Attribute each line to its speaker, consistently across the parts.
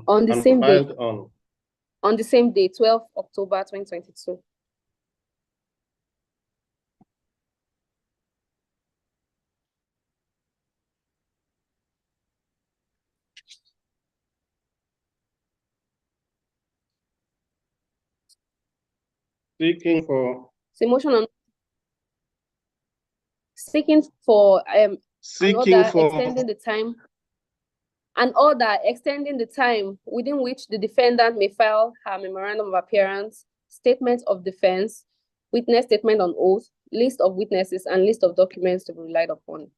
Speaker 1: On the
Speaker 2: and
Speaker 1: same day.
Speaker 2: filed on?
Speaker 1: On the same day, 12 October 2022.
Speaker 2: Seeking for?
Speaker 1: So motion on seeking for
Speaker 2: Seeking for
Speaker 1: extending the time. An order extending the time within which the defendant may file her memorandum of appearance, statement of defense, witness statement on oath, list of witnesses, and list of documents to be relied upon.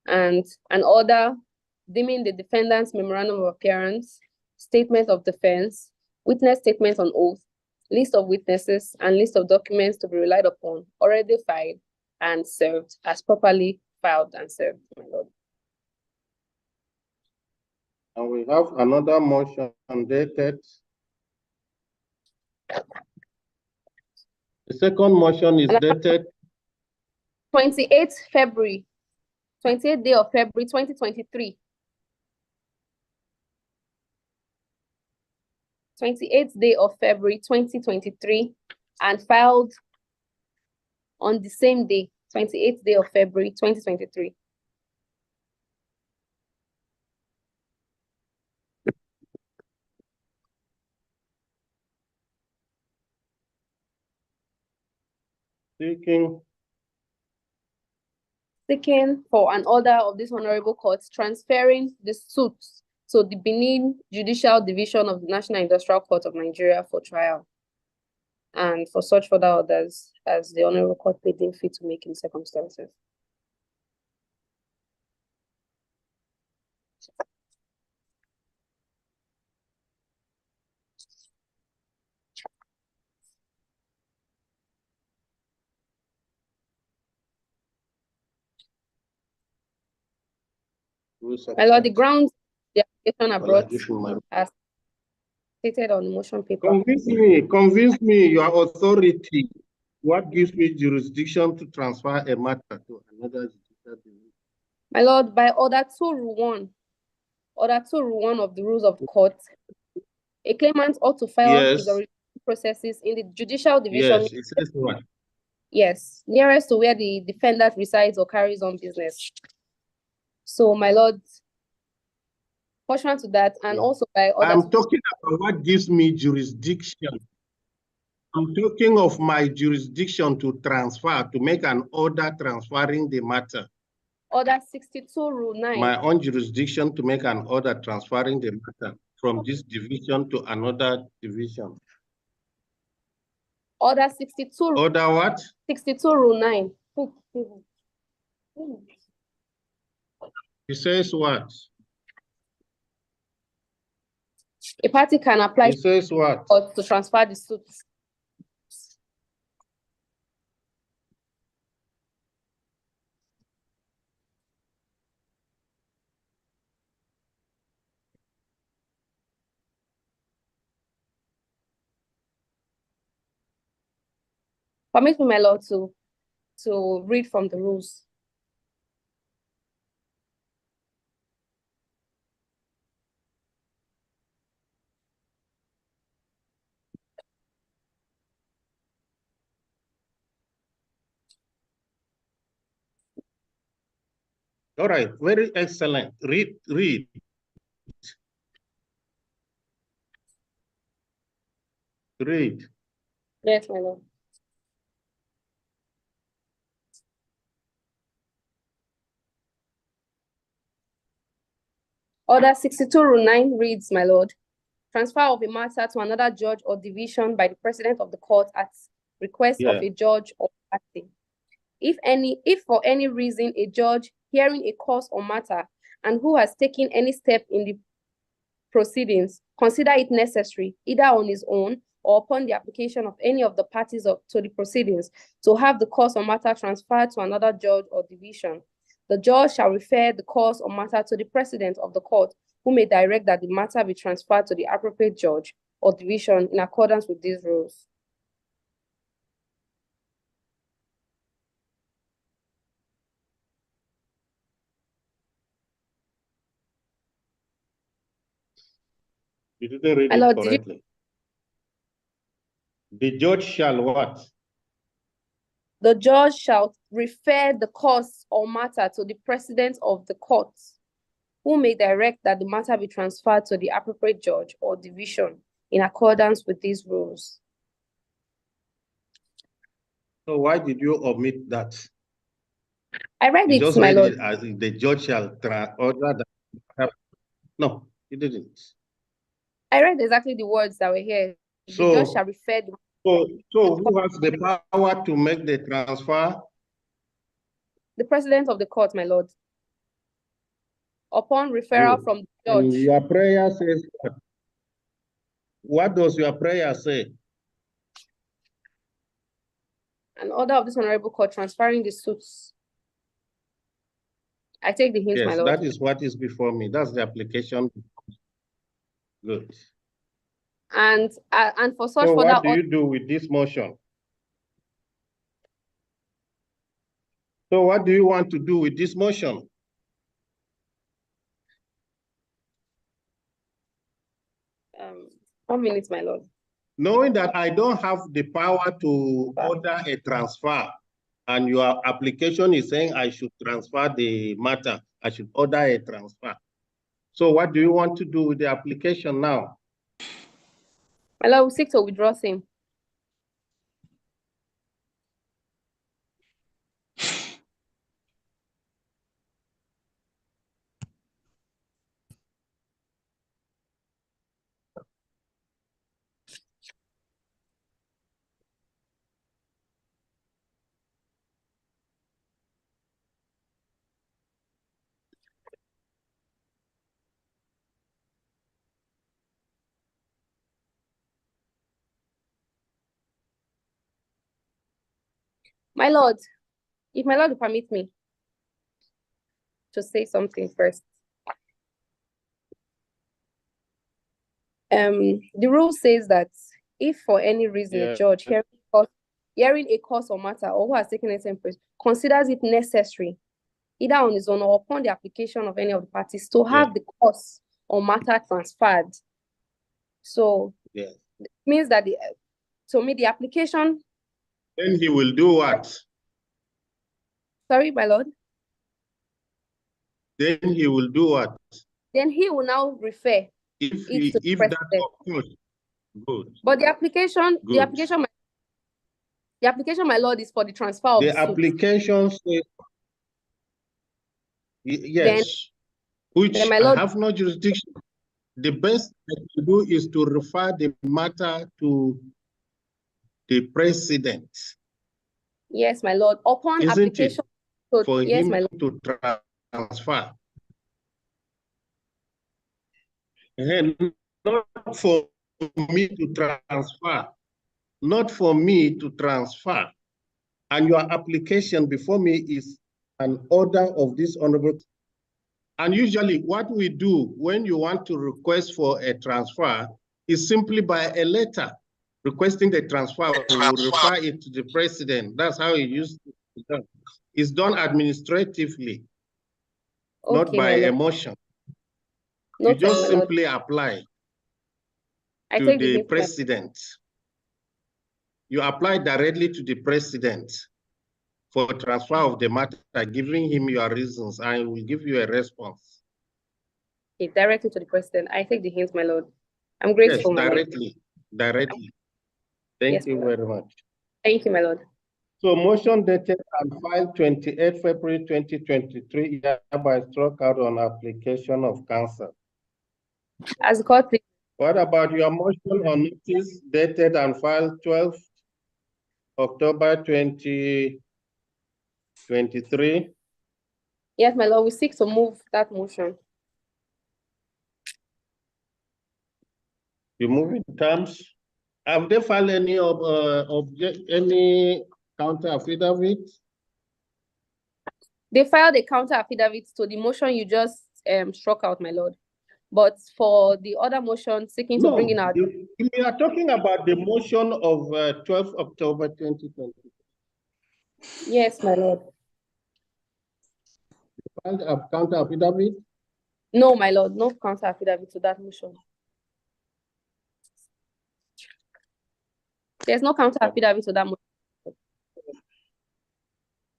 Speaker 1: And an order deeming the defendant's memorandum of appearance, statement of defense, witness statement on oath, list of witnesses, and list of documents to be relied upon already filed and served as properly filed and served, my lord.
Speaker 2: And we have another motion dated. The second motion is dated
Speaker 1: 28th February, 28th day of February 2023. 28th day of February 2023 and filed on the same day, 28th day of February 2023. Seeking for an order of this honorable court transferring the suits to the Benin Judicial Division of the National Industrial Court of Nigeria for trial, and for such further orders as the honorable court may deem fit to make in circumstances. My lord, the grounds the application are brought as stated on the motion paper.
Speaker 2: Convince me, your authority. What gives me jurisdiction to transfer a matter to another judicial division?
Speaker 1: My lord, by Order 2 Rule 1, Order 2 Rule 1 of the Rules of Court, a claimant ought to file his original processes in the Judicial Division.
Speaker 2: Yes, it says what?
Speaker 1: Yes, nearest to where the defendant resides or carries on business. So, my lord, portion to that, and also by Order.
Speaker 2: I'm talking about what gives me jurisdiction. I'm talking of my jurisdiction to transfer, to make an order transferring the matter.
Speaker 1: Order 62 Rule 9.
Speaker 2: My own jurisdiction to make an order transferring the matter from this division to another division.
Speaker 1: Order 62.
Speaker 2: Order what?
Speaker 1: 62 Rule 9.
Speaker 2: It says what?
Speaker 1: A party can apply.
Speaker 2: It says what?
Speaker 1: To transfer the suit. Permit me, my lord, to read from the rules.
Speaker 2: All right, very excellent. Read. Read.
Speaker 1: Yes, my lord. Order 62 Rule 9 reads, my lord, transfer of a matter to another judge or division by the president of the court at request of a judge or party. If for any reason a judge hearing a cause or matter and who has taken any step in the proceedings consider it necessary, either on his own or upon the application of any of the parties to the proceedings, to have the cause or matter transferred to another judge or division, the judge shall refer the cause or matter to the president of the court, who may direct that the matter be transferred to the appropriate judge or division in accordance with these rules.
Speaker 2: You didn't read
Speaker 1: My
Speaker 2: it
Speaker 1: Lord,
Speaker 2: correctly. The judge shall what?
Speaker 1: The judge shall refer the cause or matter to the president of the court, who may direct that the matter be transferred to the appropriate judge or division in accordance with these rules.
Speaker 2: So why did you omit that?
Speaker 1: I read
Speaker 2: you
Speaker 1: it,
Speaker 2: just
Speaker 1: my
Speaker 2: read
Speaker 1: Lord.
Speaker 2: it as the judge shall order that. No, you didn't.
Speaker 1: I read exactly the words that were here. The judge shall refer the...
Speaker 2: So who has the power to make the transfer?
Speaker 1: The president of the court, my Lord. Upon referral from the judge.
Speaker 2: And your prayer says what does your prayer say?
Speaker 1: An order of this honorable court transferring the suits. I take the hint,
Speaker 2: Yes,
Speaker 1: my Lord.
Speaker 2: that is what is before me. That's the application. Good.
Speaker 1: And for such
Speaker 2: so
Speaker 1: further...
Speaker 2: what do you do with this motion? So what do you want to do with this motion?
Speaker 1: 1 minute, my Lord.
Speaker 2: Knowing that I don't have the power to order a transfer, and your application is saying I should transfer the matter, I should order a transfer. So what do you want to do with the application now?
Speaker 1: My Lord, we seek to withdraw same. My Lord, if my Lord will permit me to say something first. The rule says that if for any reason a judge hearing a cause or matter or who has taken it in place considers it necessary, either on his own or upon the application of any of the parties, to have the cause or matter transferred. So it means that the application...
Speaker 2: Then he will do what?
Speaker 1: Sorry, my Lord?
Speaker 2: Then he will do what?
Speaker 1: Then he will now refer
Speaker 2: if
Speaker 1: the
Speaker 2: that occurs. Good.
Speaker 1: But the application, my Lord, is for the transfer of the
Speaker 2: application says, yes, which
Speaker 1: then my Lord,
Speaker 2: I have no jurisdiction. The best I can do is to refer the matter to the president.
Speaker 1: Yes, my Lord. Upon application,
Speaker 2: for him to transfer. And not for me to transfer. Not for me to transfer. And your application before me is an order of this honorable. And usually what we do when you want to request for a transfer is simply by a letter requesting the transfer, we will refer it to the president. That's how it used to be done. It's done administratively, not by emotion. You just simply apply to the president. You apply directly to the president for transfer of the matter, giving him your reasons, and he will give you a response.
Speaker 1: Okay, directly to the president. I take the hint, my Lord. I'm grateful,
Speaker 2: my Lord. Directly. Thank you very much.
Speaker 1: Thank you, my Lord.
Speaker 2: So motion dated and filed 28 February 2023, hereby struck out on application of counsel.
Speaker 1: As the court, please.
Speaker 2: What about your motion on notice dated and filed 12 October 2023?
Speaker 1: Yes, my Lord, we seek to move that motion.
Speaker 2: You move in terms. Have they filed any any counter affidavit?
Speaker 1: They filed a counter affidavit to the motion you just struck out, my Lord. But for the other motion seeking to bring in our...
Speaker 2: We are talking about the motion of 12 October 2020.
Speaker 1: Yes, my Lord.
Speaker 2: Filed a counter affidavit?
Speaker 1: No, my Lord, no counter affidavit to that motion. There's no counter affidavit to that motion.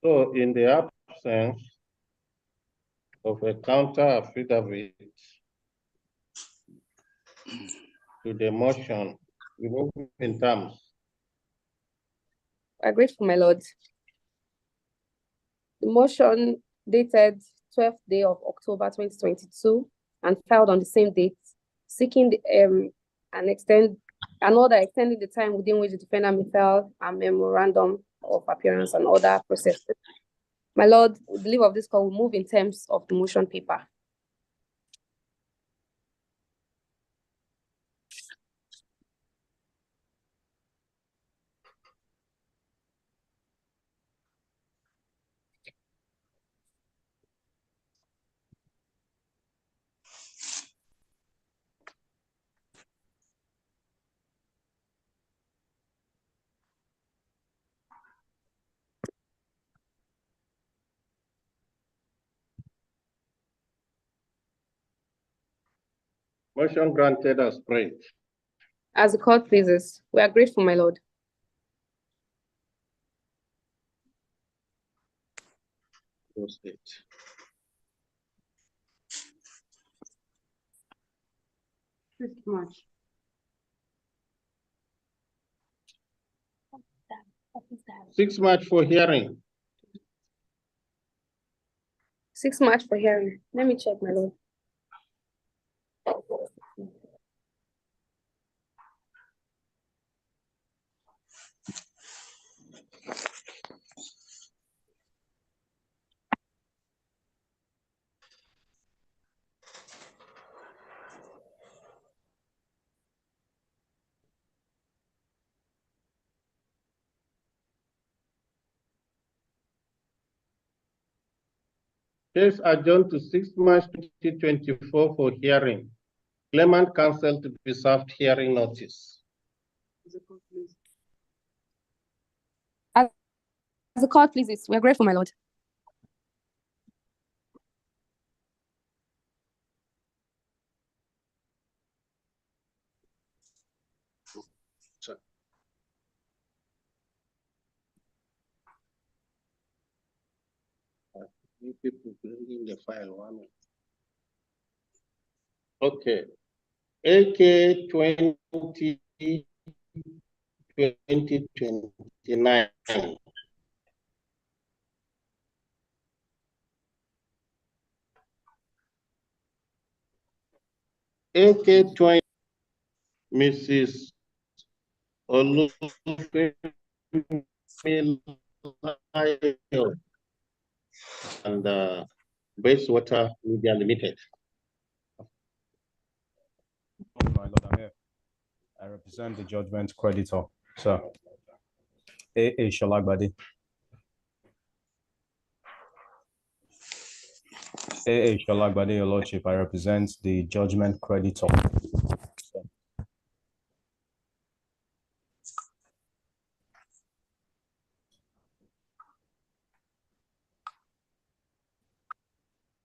Speaker 2: So in the absence of a counter affidavit to the motion, we move in terms.
Speaker 1: I agree, my lord. The motion dated 12th day of October 2022 and filed on the same date, seeking an order extending the time within which the defendant may file a memorandum of appearance and other processes. My lord, with the leave of this court, will move in terms of the motion paper.
Speaker 2: Motion granted as read.
Speaker 1: As the court pleases. We are grateful, my lord.
Speaker 2: Close it.
Speaker 1: Much.
Speaker 2: 6 March for hearing.
Speaker 1: 6 March for hearing. Let me check, my lord.
Speaker 2: Case adjourned to 6 March 2024 for hearing. Claimant counsel to be served hearing notice.
Speaker 1: As the court pleases. We are grateful, my lord.
Speaker 2: You people bringing the file one. Okay. AK 2029. AK 20, Mrs. Olufemi and Basewater Media Limited.
Speaker 3: My lord, I'm here. I represent the judgment creditor, sir. A. Shalagbadi. A. Shalagbadi, your lordship. I represent the judgment creditor. Sir.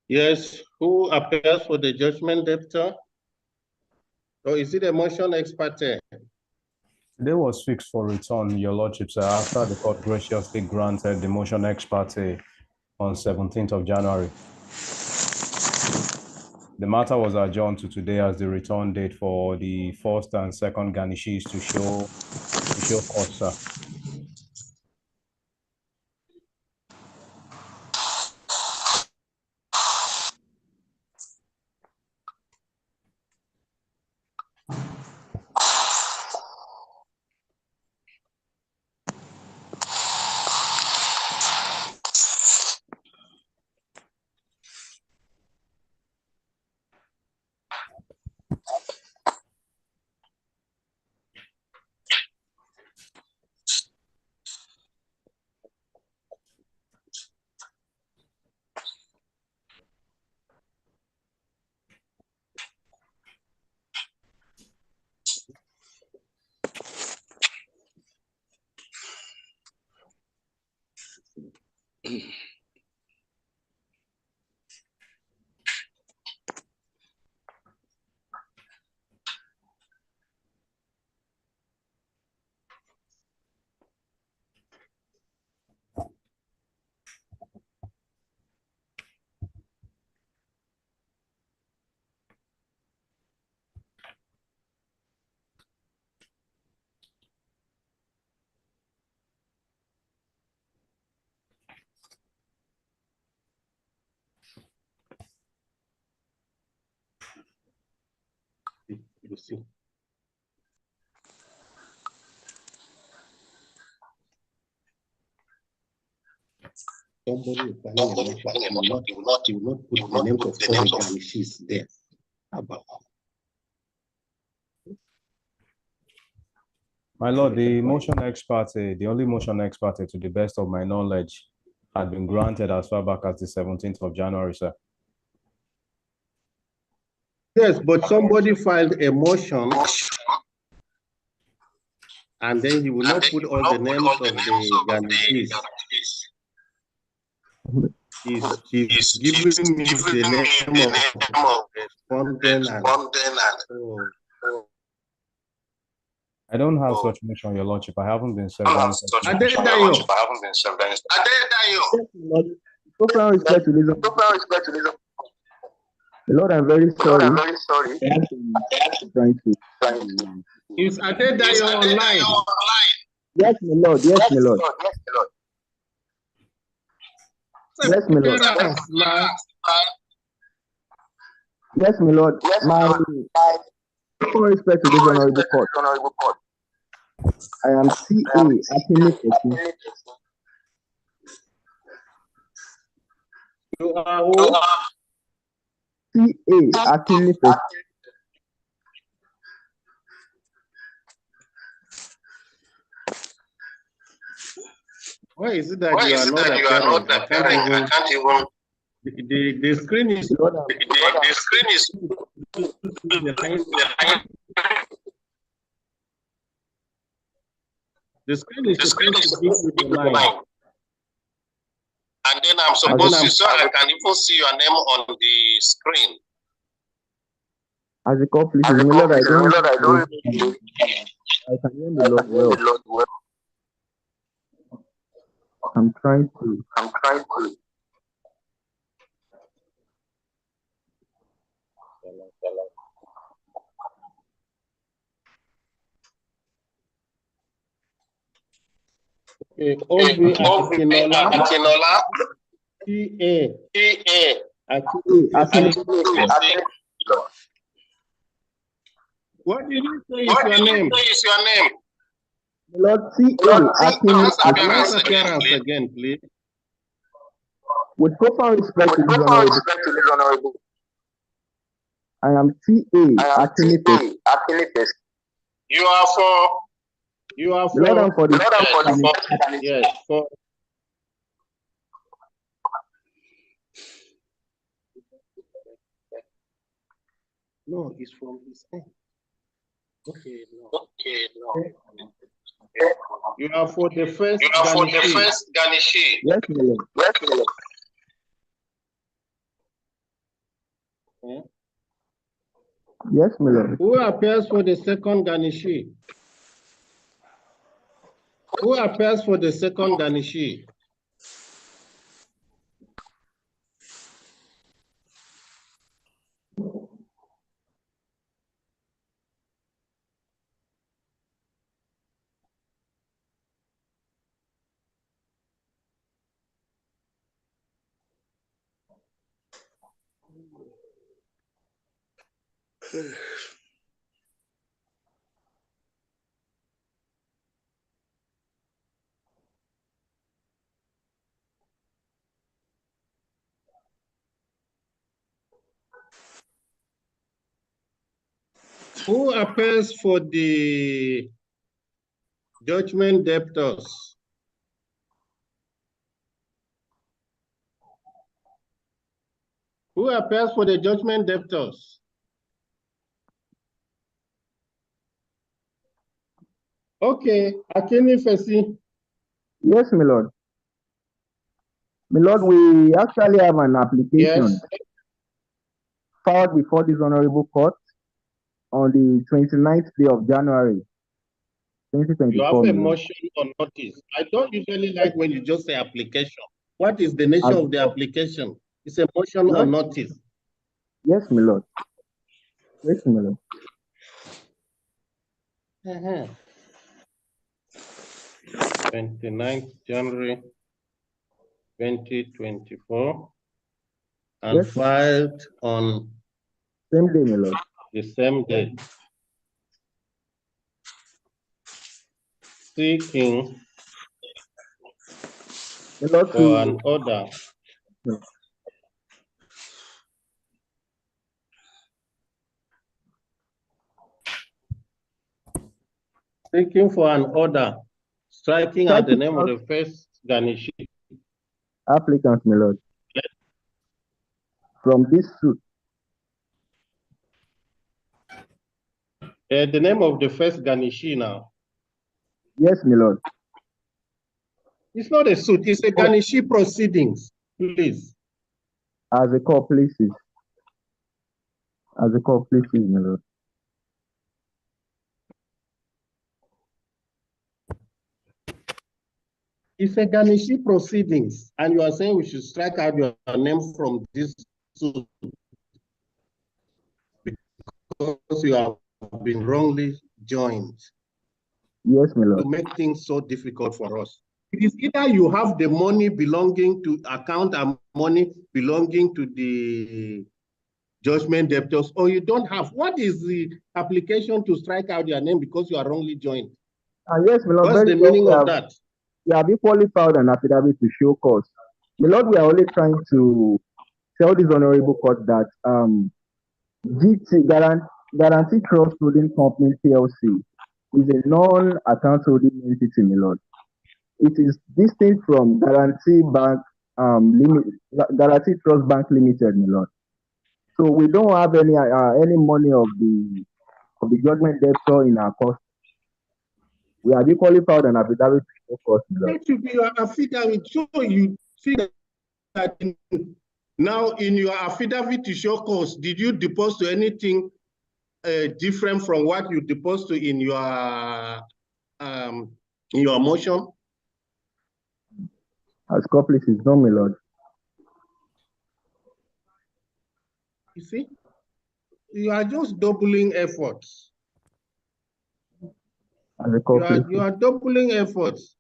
Speaker 2: Yes, who appears for the judgment debtor? Or is it a motion ex parte?
Speaker 3: Today was fixed for return, your lordship, sir, after the court graciously granted the motion ex parte on 17th of January. The matter was adjourned to today as the return date for the first and second garnishes to show court, sir.
Speaker 2: You see. Somebody will not put the names of all the garnishes there. About.
Speaker 3: My lord, the motion ex parte, the only motion ex parte, to the best of my knowledge, had been granted as far back as the 17th of January, sir.
Speaker 2: Yes, but somebody filed a motion, and then he will not put all the names of the garnishes. He's giving me the name of respondent and
Speaker 3: I don't have such motion, your lordship. I haven't been served.
Speaker 4: The Lord, I'm very sorry.
Speaker 2: Is Adedayo online?
Speaker 4: Yes, my Lord. Yes, my Lord. Yes, my Lord. Yes, my Lord. My full respect to this honorable court. I am CA Akure.
Speaker 2: You are who?
Speaker 4: CA Akure.
Speaker 2: Why is it that you are not appearing? I can't even. The screen is. The screen is. The screen is supposed to be with the line. And then I'm supposed to, so I can even see your name on the screen.
Speaker 4: As a couple, I can hear the Lord well. I'm trying to.
Speaker 2: Akinola. What did you say is your name?
Speaker 4: Lord
Speaker 2: appearance again, please.
Speaker 4: With proper respect to this honorable, I am CA Akure.
Speaker 2: You are for.
Speaker 4: Lord, for the
Speaker 2: yes, for. No, it's from his end. Okay, no. You are for the first. Garnishi.
Speaker 4: Yes, my Lord. Yes, my Lord.
Speaker 2: Who appears for the second garnishi? Who appears for the second garnishi? Who appears for the judgment debtors? Who appears for the judgment debtors? Okay, Akini Fesi.
Speaker 4: Yes, my Lord. My Lord, we actually have an application filed before this honorable court on the 29th day of January, 2024.
Speaker 2: You have a motion on notice. I don't usually like when you just say application. What is the nature of the application? It's a motion on notice.
Speaker 4: Yes, my Lord. Yes, my Lord.
Speaker 2: 29th January 2024 and filed on
Speaker 4: same day, my Lord.
Speaker 2: The same day. seeking
Speaker 4: Lord,
Speaker 2: for an order striking at the name of the first Ganishi.
Speaker 4: Applicant, my lord. From this suit.
Speaker 2: The name of the first Ganishi now.
Speaker 4: Yes, my lord.
Speaker 2: It's not a suit, it's a Ganishi proceedings, please.
Speaker 4: As a court places. As a court places, my lord.
Speaker 2: It's a Ganishi proceedings, and you are saying we should strike out your name from this suit because you have been wrongly joined.
Speaker 4: Yes, my lord.
Speaker 2: To make things so difficult for us. It is either you have the money belonging to account and money belonging to the judgment debtors, or you don't have. What is the application to strike out your name because you are wrongly joined?
Speaker 4: Yes, my lord.
Speaker 2: What's the meaning of that?
Speaker 4: We have equally filed an affidavit to show cause. My lord, we are only trying to tell this honorable court that Guarantee Trust Holding Company PLC is a non-account holding entity, my lord. It is distinct from Guarantee Trust Bank Limited, my lord. So we don't have any money of the judgment debtor in our cost. We have equally filed an affidavit to show cause, my lord.
Speaker 2: That should be your affidavit. So you see that now in your affidavit to show cause, did you depose to anything different from what you deposed to in your motion?
Speaker 4: As complices, no, my lord.
Speaker 2: You see, you are just doubling efforts.
Speaker 4: As a
Speaker 2: you are doubling efforts.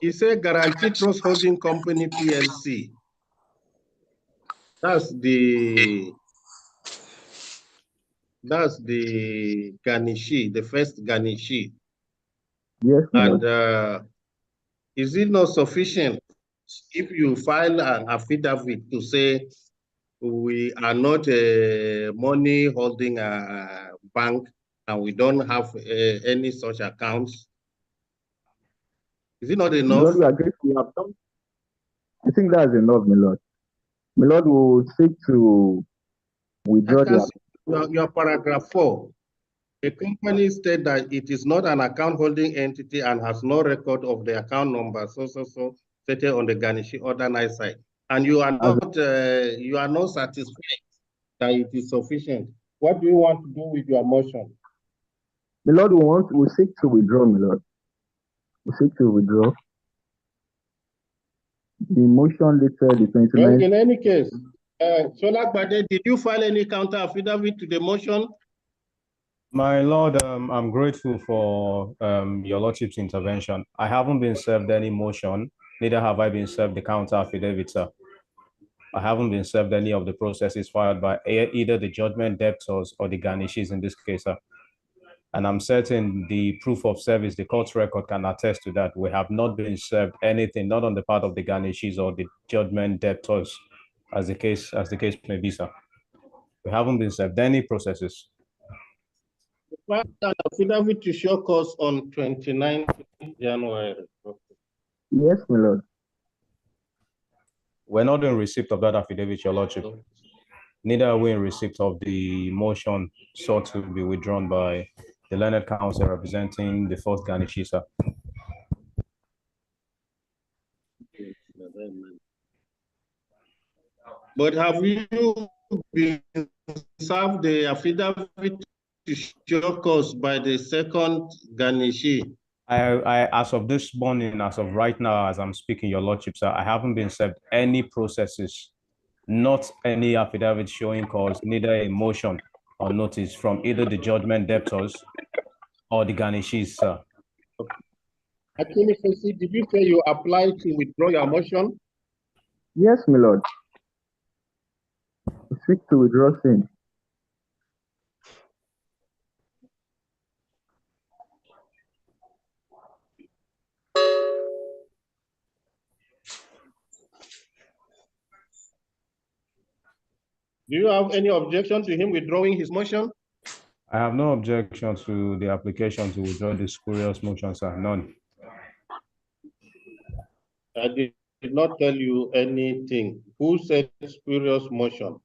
Speaker 2: You say Guarantee Trust Holding Company PLC. That's the Ganishi, the first Ganishi.
Speaker 4: Yes,
Speaker 2: and is it not sufficient if you file an affidavit to say we are not a money holding bank and we don't have any such accounts? Is it not enough?
Speaker 4: Lord, we agree we have done. I think that's enough, my lord. My lord will seek to withdraw
Speaker 2: your paragraph 4. A company state that it is not an account holding entity and has no record of the account number stated on the Ganishi order night side. And you are not satisfied that it is sufficient. What do you want to do with your motion?
Speaker 4: My lord, we seek to withdraw, my lord. We seek to withdraw. The motion dated the 29th.
Speaker 2: Well, in any case, Solagbade, did you file any counter affidavit to the motion?
Speaker 3: My lord, I'm grateful for your lordship's intervention. I haven't been served any motion, neither have I been served the counter affidavit, sir. I haven't been served any of the processes filed by either the judgment debtors or the garnishes in this case, sir. And I'm certain the proof of service, the court record can attest to that. We have not been served anything, not on the part of the garnishes or the judgment debtors, as the case may be, sir. We haven't been served any processes.
Speaker 2: An affidavit to show cause on 29th January.
Speaker 4: Yes, my lord.
Speaker 3: We're not in receipt of that affidavit, your lordship. Neither are we in receipt of the motion sought to be withdrawn by the learned counsel representing the first Ganishi, sir.
Speaker 2: But have you been served the affidavit to show cause by the second Ganishi?
Speaker 3: I, as of this morning, as of right now, as I'm speaking, your lordship, sir, I haven't been served any processes, not any affidavit showing cause, neither a motion or notice from either the judgment debtors or the Ganishis, sir.
Speaker 2: Actually, did you say you applied to withdraw your motion?
Speaker 4: Yes, my lord. We seek to withdraw same.
Speaker 2: Do you have any objection to him withdrawing his motion?
Speaker 3: I have no objection to the application to withdraw the spurious motion, sir. None.
Speaker 2: I did not tell you anything. Who said spurious motion?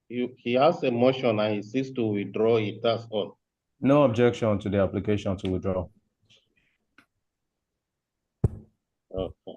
Speaker 2: He has a motion and he seeks to withdraw it, that's all.
Speaker 3: No objection to the application to withdraw.
Speaker 2: Okay.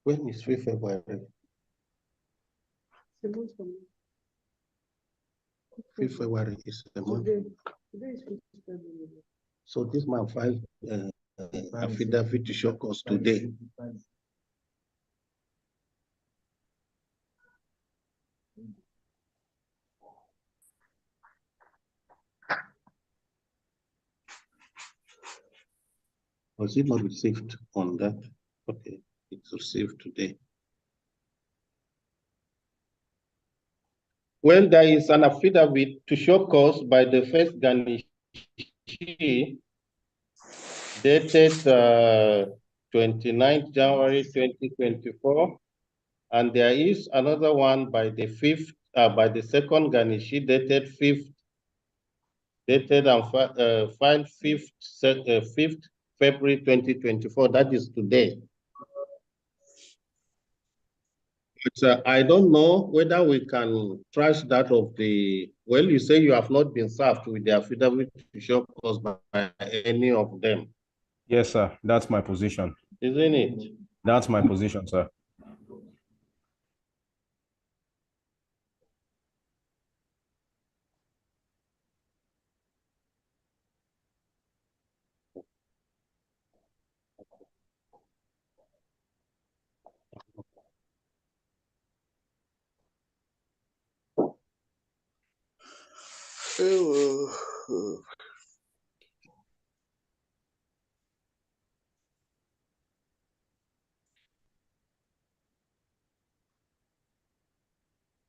Speaker 2: When is 5th February? 5th February is a month.
Speaker 1: Today is 5th February.
Speaker 2: So this man filed affidavit to show cause today. Was it not received on that? Okay, it's received today. When there is an affidavit to show cause by the first garnishee dated 29th January 2024, and there is another one by the second garnishee dated 5th, dated and filed 5th February 2024. That is today. But I don't know whether we can trash that of the, well, you say you have not been served with the affidavit to show cause by any of them.
Speaker 3: Yes, sir. That's my position.
Speaker 2: Isn't it?
Speaker 3: That's my position, sir.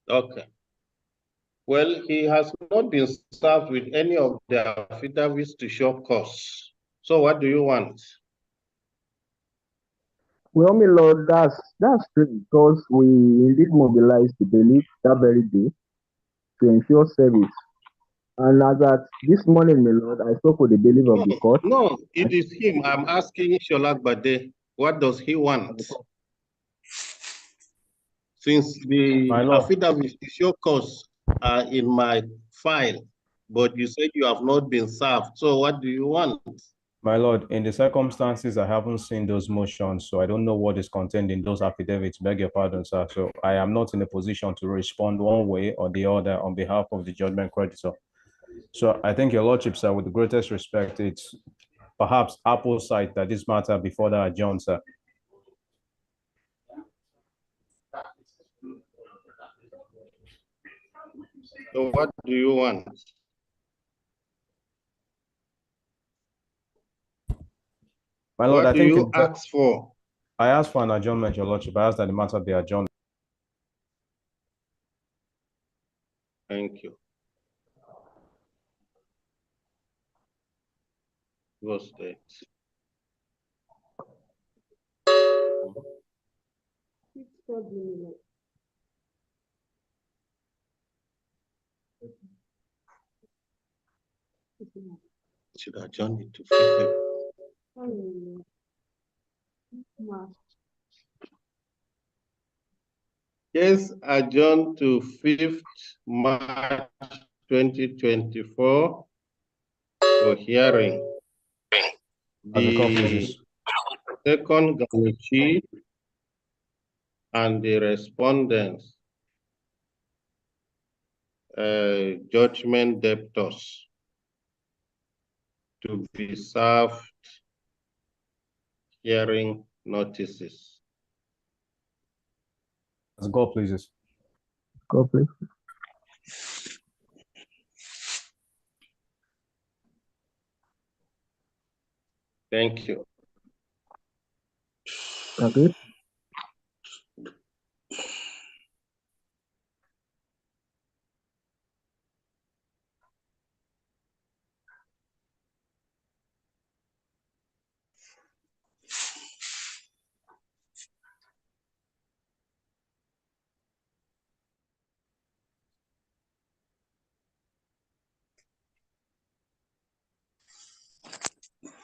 Speaker 2: Okay. Well, he has not been served with any of the affidavits to show cause. So what do you want?
Speaker 4: Well, my lord, that's true because we indeed mobilized the bailiff that very day to ensure service. And as at this morning, my lord, I spoke with the bailiff of the court.
Speaker 2: No, it is him. I'm asking Sholak Bade, what does he want? Since the affidavits to show cause are in my file, but you said you have not been served. So what do you want?
Speaker 3: My lord, in the circumstances, I haven't seen those motions, so I don't know what is contained in those affidavits. Beg your pardon, sir. So I am not in a position to respond one way or the other on behalf of the judgment creditor. So I think your lordship, sir, with the greatest respect, it's perhaps Apple's side that this matter before that adjourn, sir.
Speaker 2: So what do you want?
Speaker 3: My lord,
Speaker 2: what do you ask for?
Speaker 3: I asked for an adjournment, your lordship. I asked that the matter be adjourned.
Speaker 2: Thank you. Go State. Should adjourn it to 5th. Yes, adjourn to 5th March 2024 for hearing. The second Gamuchi and the respondents, judgment debtors, to be served hearing notices.
Speaker 3: Let's go, please.
Speaker 4: Go, please.
Speaker 2: Thank you.
Speaker 4: Okay.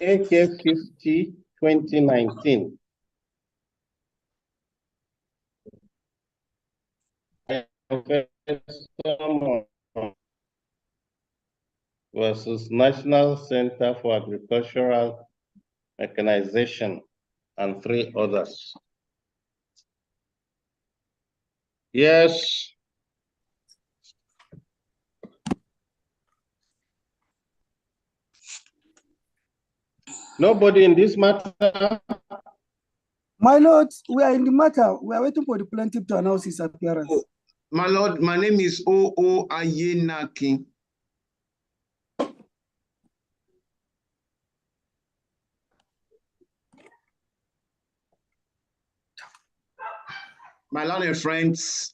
Speaker 2: AK 50, 2019. Versus National Center for Agricultural Mechanization and 3 others. Yes. Nobody in this matter?
Speaker 5: My lord, we are in the matter. We are waiting for the plaintiff to announce his appearance.
Speaker 6: Oh, my lord, my name is O.O. Ayenaki. My learned friends,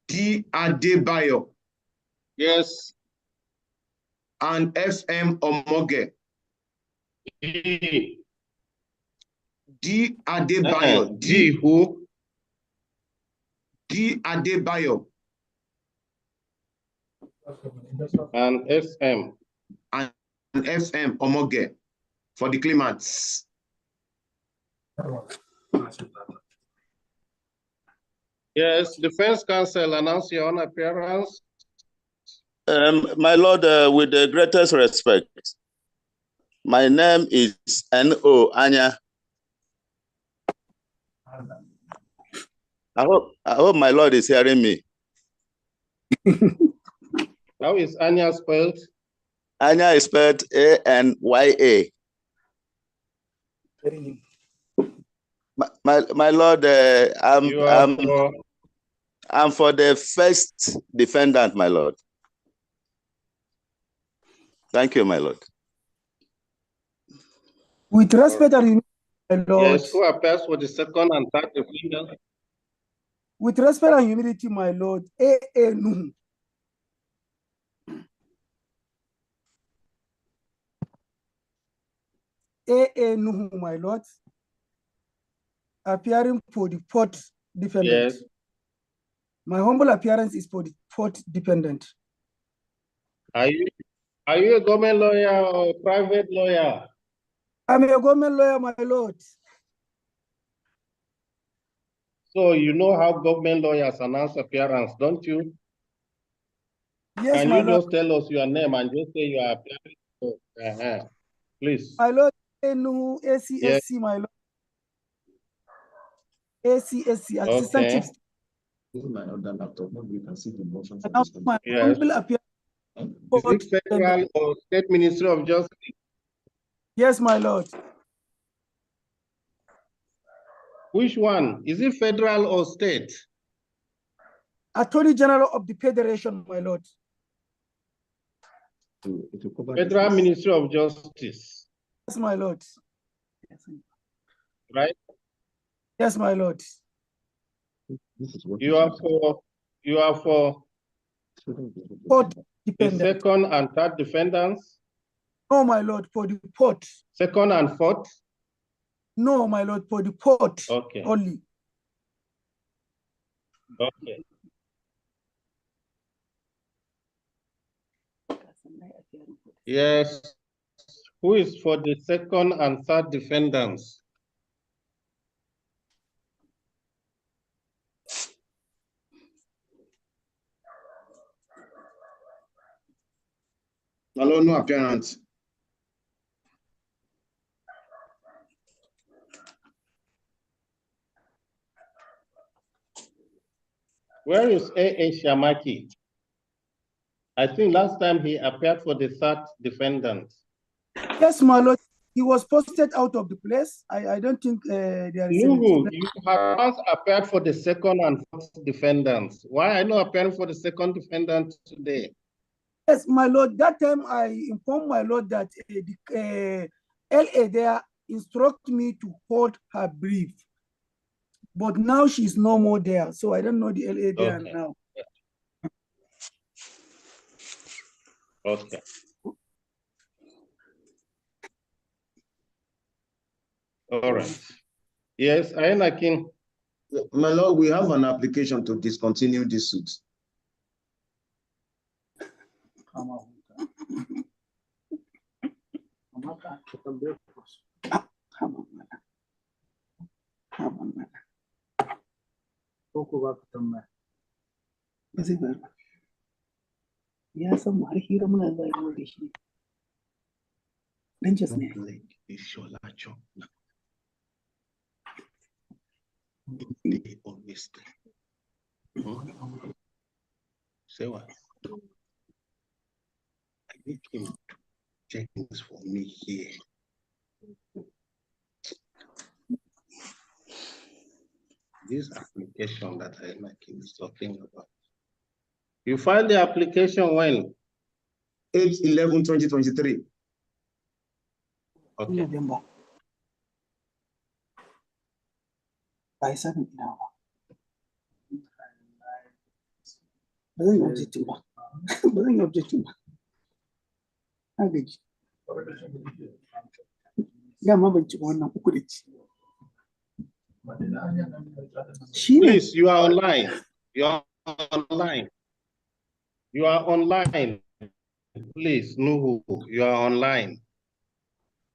Speaker 6: D. Adebayo.
Speaker 2: Yes.
Speaker 6: And FM Omoge.
Speaker 2: D.
Speaker 6: Adebayo.
Speaker 2: D who?
Speaker 6: D. Adebayo.
Speaker 2: And SM.
Speaker 6: And FM Omoge for the claimants.
Speaker 2: Yes, defense counsel, announce your own appearance.
Speaker 7: My lord, with the greatest respect, my name is N.O. Anya. I hope my lord is hearing me.
Speaker 2: How is Anya spelled?
Speaker 7: Anya is spelled A-N-Y-A. My lord, I'm for the first defendant, my lord. Thank you, my lord.
Speaker 5: With respect and my lord.
Speaker 2: Yes, who appears for the second and third defendant?
Speaker 5: With respect and humility, my lord. A.A. Nuhu. A.A. Nuhu, my lord. Appearing for the 4th defendant.
Speaker 2: Yes.
Speaker 5: My humble appearance is for the 4th defendant.
Speaker 2: Are you a government lawyer or a private lawyer?
Speaker 5: I'm a government lawyer, my lord.
Speaker 2: So you know how government lawyers announce appearance, don't you?
Speaker 5: Yes,
Speaker 2: Can
Speaker 5: my
Speaker 2: you
Speaker 5: lord.
Speaker 2: just tell us your name and just say you are appearing? Please.
Speaker 5: My lord, Nuhu, ACSC, yes. My lord. ACSC, Assistant Chief.
Speaker 8: This is my other laptop. Maybe you can see the motion for
Speaker 5: this one. Yes.
Speaker 2: Is it federal or state ministry of justice?
Speaker 5: Yes, my lord.
Speaker 2: Which one? Is it federal or state?
Speaker 5: Attorney General of the Federation, my lord.
Speaker 2: Federal Ministry of Justice.
Speaker 5: Yes, my lord.
Speaker 2: Right?
Speaker 5: Yes, my lord.
Speaker 8: This is what
Speaker 2: You are for
Speaker 5: Port
Speaker 2: the
Speaker 5: dependent.
Speaker 2: second and third defendants?
Speaker 5: No, my lord, for the port.
Speaker 2: Second and fourth?
Speaker 5: No, my lord, for the port only.
Speaker 2: Okay. Yes. Who is for the second and third defendants?
Speaker 6: My lord, no appearance.
Speaker 2: Where is A.A. Shamaki? I think last time he appeared for the third defendant.
Speaker 5: Yes, my lord. He was posted out of the place. I don't think there is.
Speaker 2: No, you have once appeared for the second and fourth defendants. Why are you not appearing for the second defendant today?
Speaker 5: Yes, my lord. That time I informed my lord that the LA there instructed me to hold her brief. But now she's no more there. So I don't know the LA there now.
Speaker 2: Okay. All right. Yes, Ayenakin.
Speaker 6: My lord, we have an application to discontinue this suit.
Speaker 2: They always say what? I need him to check things for me here. This application that Ayenakin is talking about. You filed the application when?
Speaker 6: 8/11/2023.
Speaker 2: Okay.
Speaker 5: November. By 7 now. Ba zan yi objective ba. Ba zan yi objective ba. Na gaji. Dama ban ci wannan uku da ci.
Speaker 2: Please, you are online. You are online. You are online. Please, Nuhu, you are online.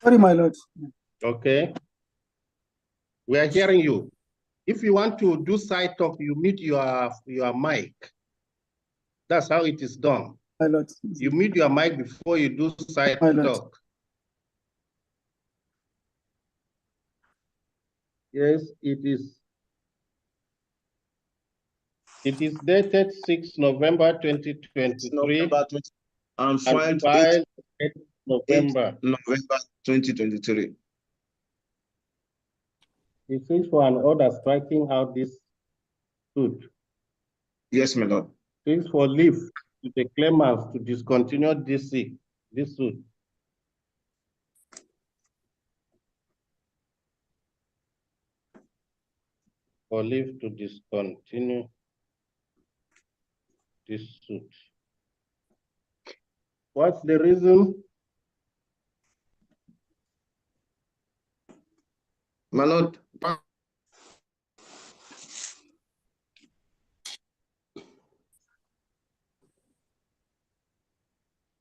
Speaker 5: Sorry, my lord.
Speaker 2: Okay. We are hearing you. If you want to do side talk, you mute your mic. That's how it is done.
Speaker 5: My lord.
Speaker 2: You mute your mic before you do side talk. Yes, it is. It is dated 6 November 2023
Speaker 6: and filed
Speaker 2: 8 November
Speaker 6: 2023.
Speaker 2: It seeks for an order striking out this suit.
Speaker 6: Yes, my lord.
Speaker 2: Seeks for leave to the claimants to discontinue this suit. For leave to discontinue this suit. What's the reason?
Speaker 6: My lord,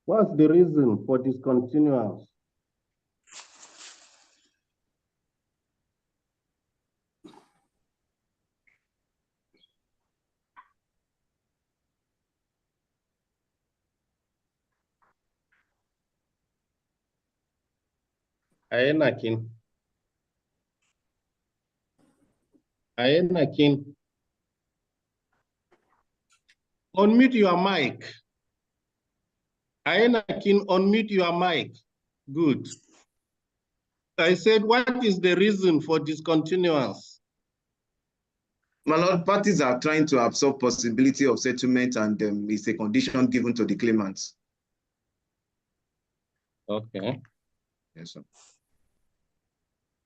Speaker 2: what's the reason for discontinuance? Ayenakin. Ayenakin. Unmute your mic. Ayenakin, unmute your mic. Good. I said, what is the reason for discontinuance?
Speaker 6: My lord, parties are trying to absorb possibility of settlement, and it's a condition given to the claimants.
Speaker 2: Okay.
Speaker 6: Yes, sir.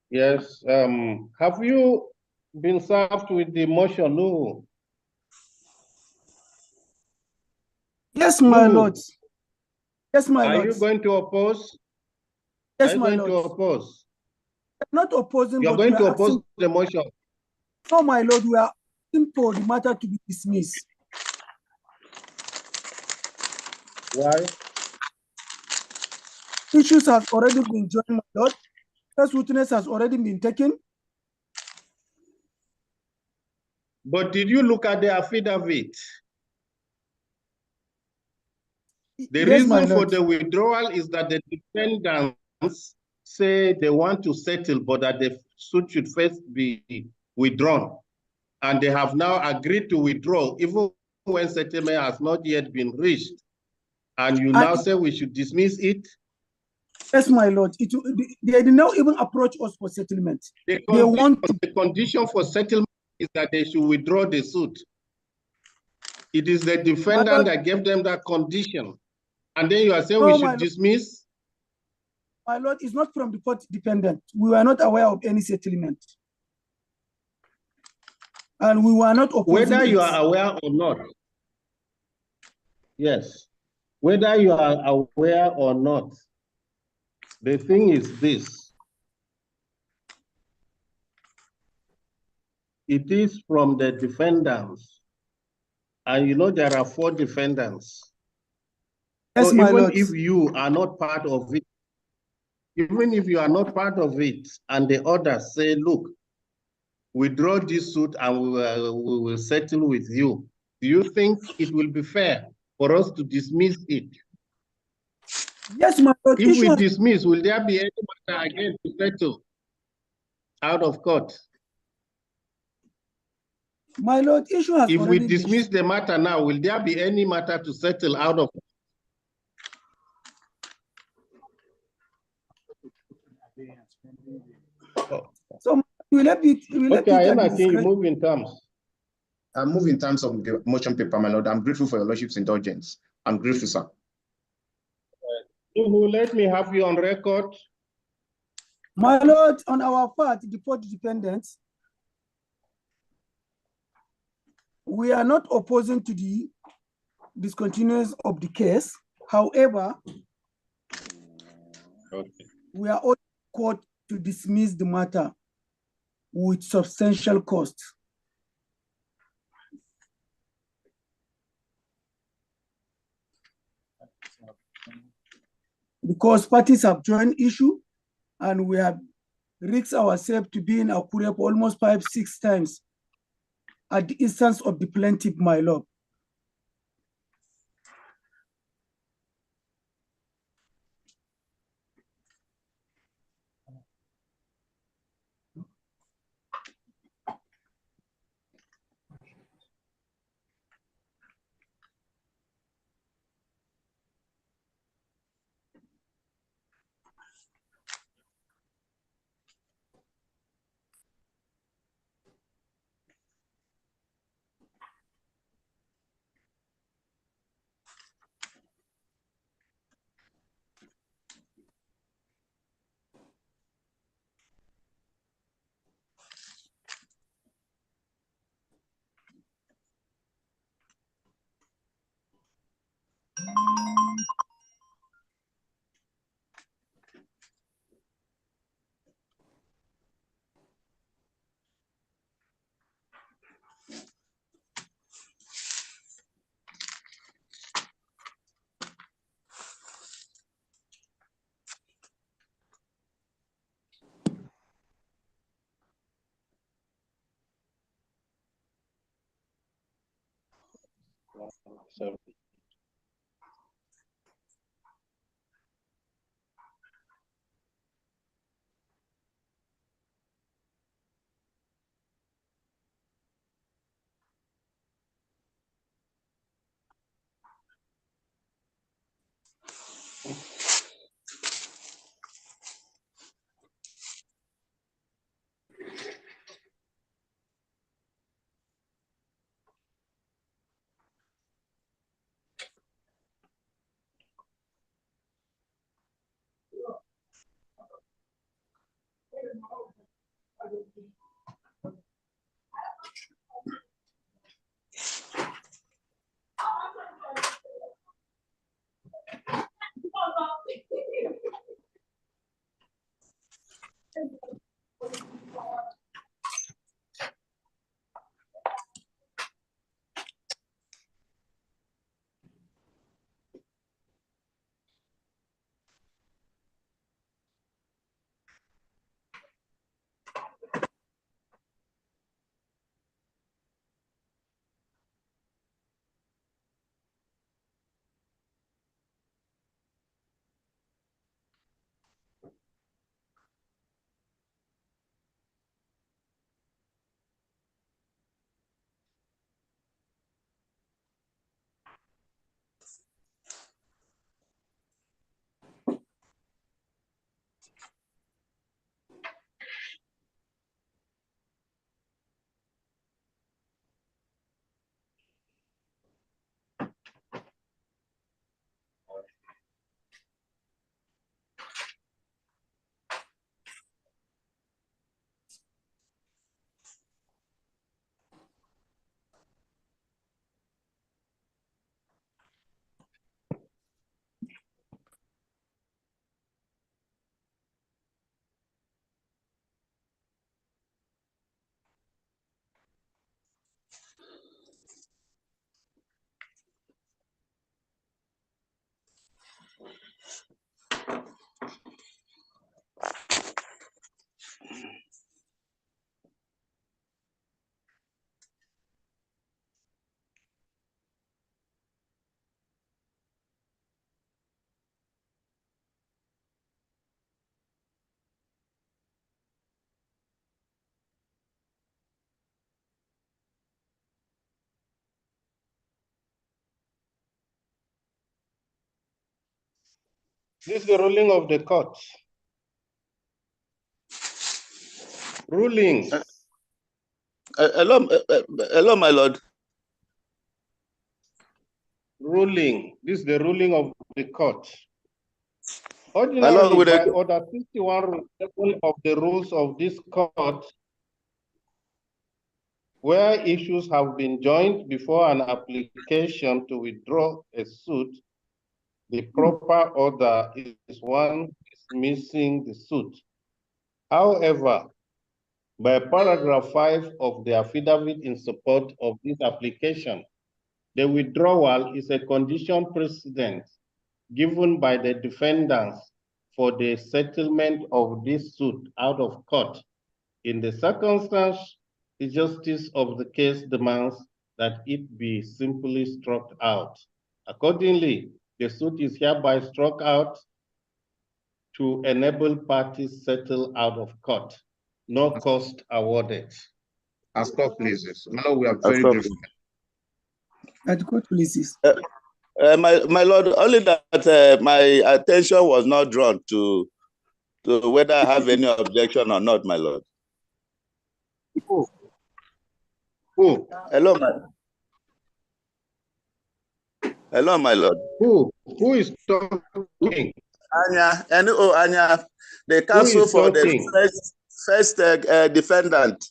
Speaker 2: Yes. Have you been served with the motion? No.
Speaker 5: Yes, my
Speaker 2: No.
Speaker 5: lord. Yes, my lord.
Speaker 2: Are you going to oppose?
Speaker 5: Yes,
Speaker 2: Are you
Speaker 5: my
Speaker 2: going
Speaker 5: lord.
Speaker 2: to oppose?
Speaker 5: Not opposing,
Speaker 2: You're
Speaker 5: but
Speaker 2: going
Speaker 5: we
Speaker 2: to
Speaker 5: are
Speaker 2: oppose
Speaker 5: asking.
Speaker 2: the motion.
Speaker 5: No, my lord, we are asking for the matter to be dismissed.
Speaker 2: Why?
Speaker 5: Issues has already been joined, my lord. First witness has already been taken.
Speaker 2: But did you look at the affidavit? The
Speaker 5: Yes, my
Speaker 2: reason for
Speaker 5: lord.
Speaker 2: the withdrawal is that the defendants say they want to settle, but that the suit should first be withdrawn. And they have now agreed to withdraw, even when settlement has not yet been reached. And you now say we should dismiss it?
Speaker 5: Yes, my lord. They did not even approach us for settlement.
Speaker 2: The condition for settlement is that they should withdraw the suit. It is the defendant that gave them that condition. And then you are saying we should dismiss?
Speaker 5: My lord, it's not from the court dependent. We were not aware of any settlement. And we were not opposing
Speaker 2: whether you
Speaker 5: it.
Speaker 2: are aware or not. Yes. Whether you are aware or not, the thing is this. It is from the defendants. And you know there are 4 defendants.
Speaker 5: Yes,
Speaker 2: so
Speaker 5: my
Speaker 2: even
Speaker 5: lord.
Speaker 2: if you are not part of it, even if you are not part of it, and the others say, look, withdraw this suit and we will settle with you, do you think it will be fair for us to dismiss it?
Speaker 5: Yes, my lord.
Speaker 2: If we dismiss, will there be any matter again to settle out of court?
Speaker 5: My lord, issue has
Speaker 2: if we
Speaker 5: already
Speaker 2: dismiss the matter now, will there be any matter to settle out of?
Speaker 5: So we let it.
Speaker 2: Okay, you move in terms.
Speaker 8: I move in terms of the motion paper, my lord. I'm grateful for your lordship's indulgence. I'm grateful, sir.
Speaker 2: Let me have you on record.
Speaker 5: My lord, on our part, the 4 dependents, we are not opposing to the discontinuance of the case. However, we are all court to dismiss the matter with substantial cost. Because parties have joined issue and we have risked ourselves to be in Akure for almost 5-6 times at the instance of the plaintiff, my lord.
Speaker 2: This is the ruling of the court. Rulings.
Speaker 7: Hello, my lord.
Speaker 2: Ruling. This is the ruling of the court. Ordinarily, by Order 51 of the rules of this court, where issues have been joined before an application to withdraw a suit, the proper order is one dismissing the suit. However, by paragraph 5 of the affidavit in support of this application, the withdrawal is a condition precedent given by the defendants for the settlement of this suit out of court. In the circumstance, the justice of the case demands that it be simply struck out. Accordingly, the suit is hereby struck out to enable parties settle out of court. No cost awarded.
Speaker 8: As court pleases. No, we are very grateful.
Speaker 5: At the court places.
Speaker 7: My lord, only that my attention was not drawn to whether I have any objection or not, my lord.
Speaker 2: Who?
Speaker 7: Hello, my lord.
Speaker 2: Who is talking?
Speaker 7: Anya, Anya, the counsel for
Speaker 2: talking?
Speaker 7: the first defendant.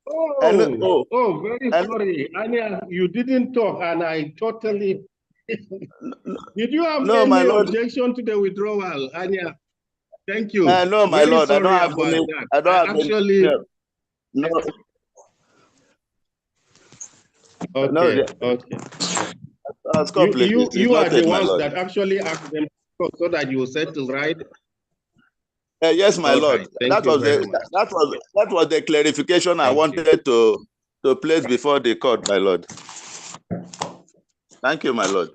Speaker 2: Oh, very sorry. Anya, you didn't talk, and I totally... Did you have any objection to the withdrawal, Anya? Thank you.
Speaker 7: No, my lord, I don't have any. I don't have
Speaker 2: actually...
Speaker 7: any. No.
Speaker 2: Okay, okay. You are the ones that actually asked them so that you settle, right?
Speaker 7: Yes, my lord. That was the clarification I wanted to place before the court, my lord. Thank you, my lord.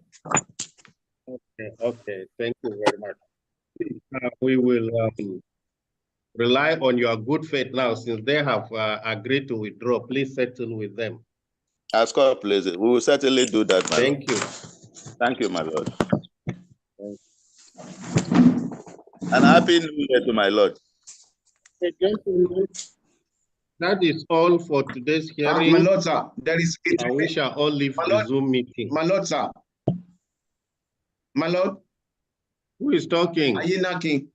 Speaker 2: Okay. Thank you very much. We will rely on your good faith now, since they have agreed to withdraw. Please settle with them.
Speaker 7: As court pleases, we will certainly do that, my lord.
Speaker 2: Thank you.
Speaker 7: Thank you, my lord. And happy New Year to my lord.
Speaker 2: That is all for today's hearing.
Speaker 8: My lord, sir, there is
Speaker 2: we shall all leave the Zoom meeting.
Speaker 8: My lord, sir. My lord.
Speaker 2: Who is talking?
Speaker 8: Are you knocking?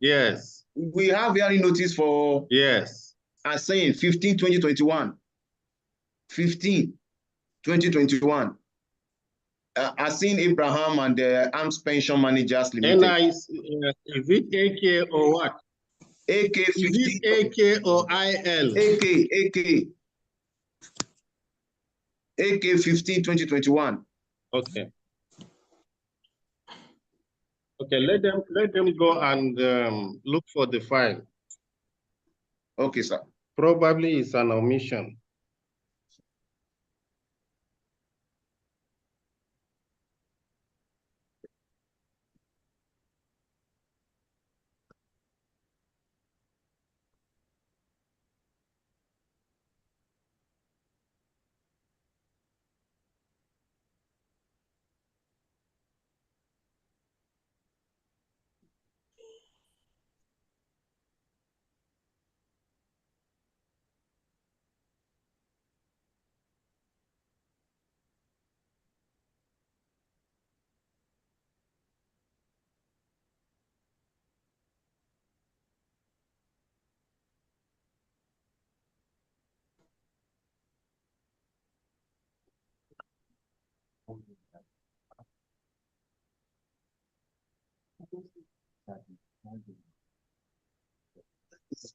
Speaker 2: Yes.
Speaker 8: We have hearing notice for...
Speaker 2: Yes.
Speaker 8: I'm saying 15/2021. 15/2021. I've seen Abraham and the Arms Pension Managers Limited.
Speaker 2: Is it AK or what?
Speaker 8: AK 15.
Speaker 2: Is it AK or IL?
Speaker 8: AK 15/2021.
Speaker 2: Okay. Okay, let them go and look for the file.
Speaker 8: Okay, sir.
Speaker 2: Probably it's an omission.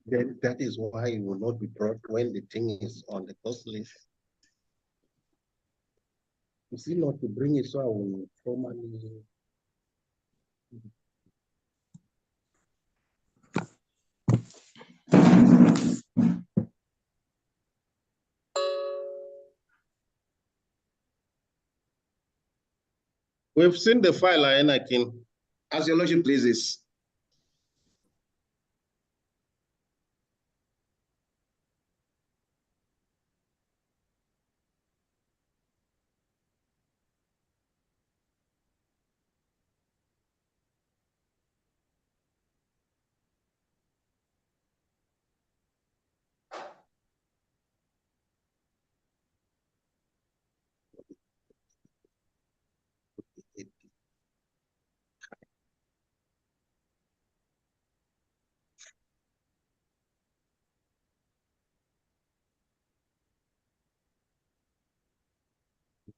Speaker 2: then that is why it will not be brought when the thing is on the cost list. You see, not to bring it, so I will formally. We've seen the file, Anakin.
Speaker 6: As your lordship pleases.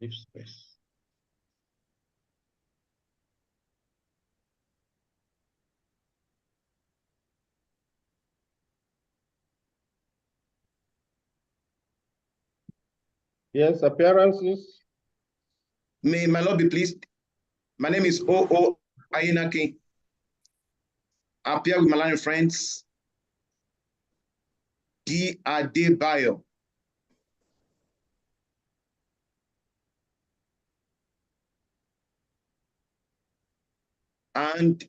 Speaker 2: Give space. Yes, appearances.
Speaker 6: May my lord be pleased. My name is O.O. Ainake. I appear with my learned friends, D. Adebayo, and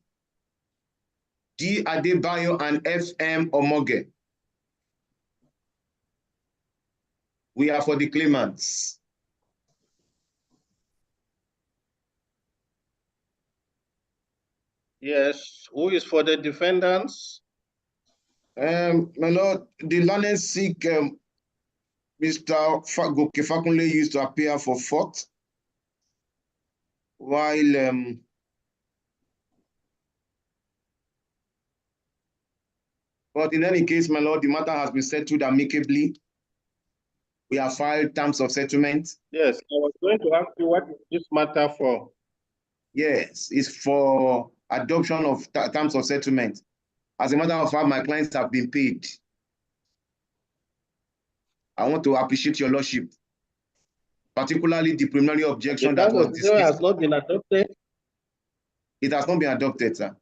Speaker 6: D. Adebayo and F.M. Omoge. We are for the claimants.
Speaker 2: Yes, who is for the defendants?
Speaker 6: My lord, the learned Sikh, Mr. Goke Fakunle used to appear for fourth, while but in any case, my lord, the matter has been settled amicably. We have filed terms of settlement.
Speaker 2: Yes, I was going to ask you what is this matter for?
Speaker 6: Yes, it's for adoption of terms of settlement. As a matter of fact, my clients have been paid. I want to appreciate your lordship, particularly the preliminary objection that was dismissed.
Speaker 2: Has not been adopted.
Speaker 6: It has not been adopted, sir.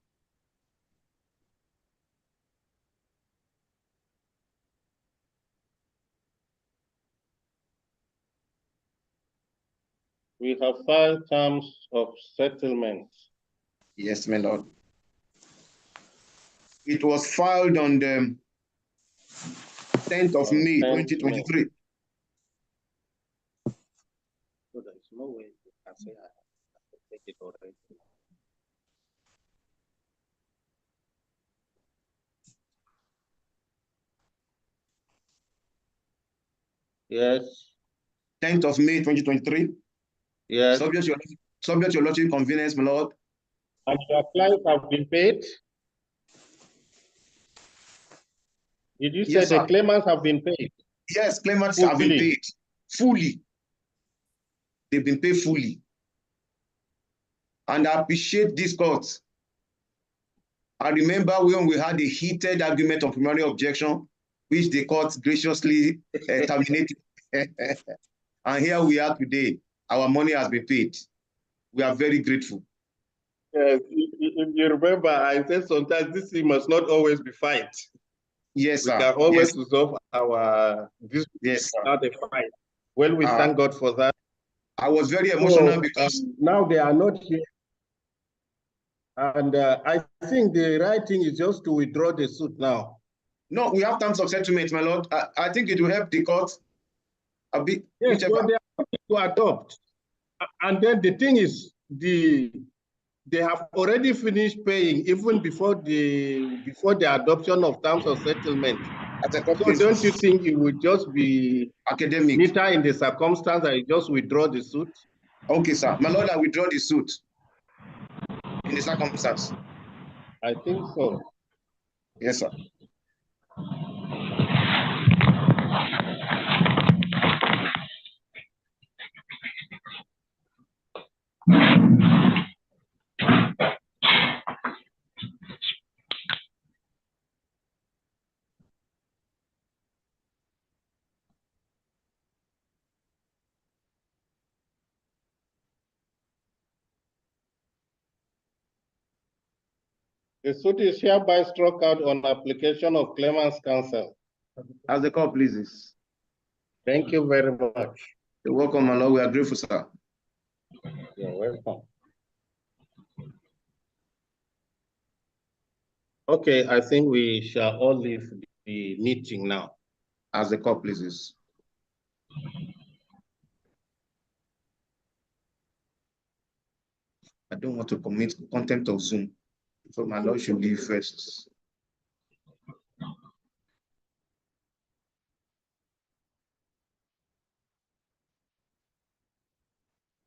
Speaker 2: We have filed terms of settlement.
Speaker 6: Yes, my lord. It was filed on the 10th of May, 2023.
Speaker 2: So there is no way you can say I have to take it already. Yes.
Speaker 6: 10th of May, 2023.
Speaker 2: Yes.
Speaker 6: Subject to your lordship convenience, my lord.
Speaker 2: And your clients have been paid? Did you say the claimants have been paid?
Speaker 6: Yes, claimants have been paid fully. They've been paid fully. And I appreciate this court. I remember when we had a heated argument on preliminary objection, which the court graciously terminated. And here we are today. Our money has been paid. We are very grateful.
Speaker 2: Yes, if you remember, I said sometimes this thing must not always be fight.
Speaker 6: Yes, sir.
Speaker 2: We can always resolve our
Speaker 6: disputes
Speaker 2: without a fight. Well, we thank God for that.
Speaker 6: I was very emotional because
Speaker 2: now they are not here. And I think the right thing is just to withdraw the suit now.
Speaker 6: No, we have terms of settlement, my lord. I think it will help the court a bit.
Speaker 2: Yes, so they are to adopt. And then the thing is, they have already finished paying even before the adoption of terms of settlement. So don't you think it would just be
Speaker 6: academic,
Speaker 2: neater in the circumstance that you just withdraw the suit?
Speaker 6: Okay, sir. My lord, I withdraw the suit in the circumstance.
Speaker 2: I think so.
Speaker 6: Yes, sir.
Speaker 2: The suit is hereby struck out on application of claimant's counsel.
Speaker 6: As the court pleases.
Speaker 2: Thank you very much.
Speaker 6: You're welcome, my lord. We are grateful, sir.
Speaker 2: You're welcome. Okay, I think we shall all leave the meeting now.
Speaker 6: As the court pleases. I don't want to commit contempt of Zoom, so my lord should leave first.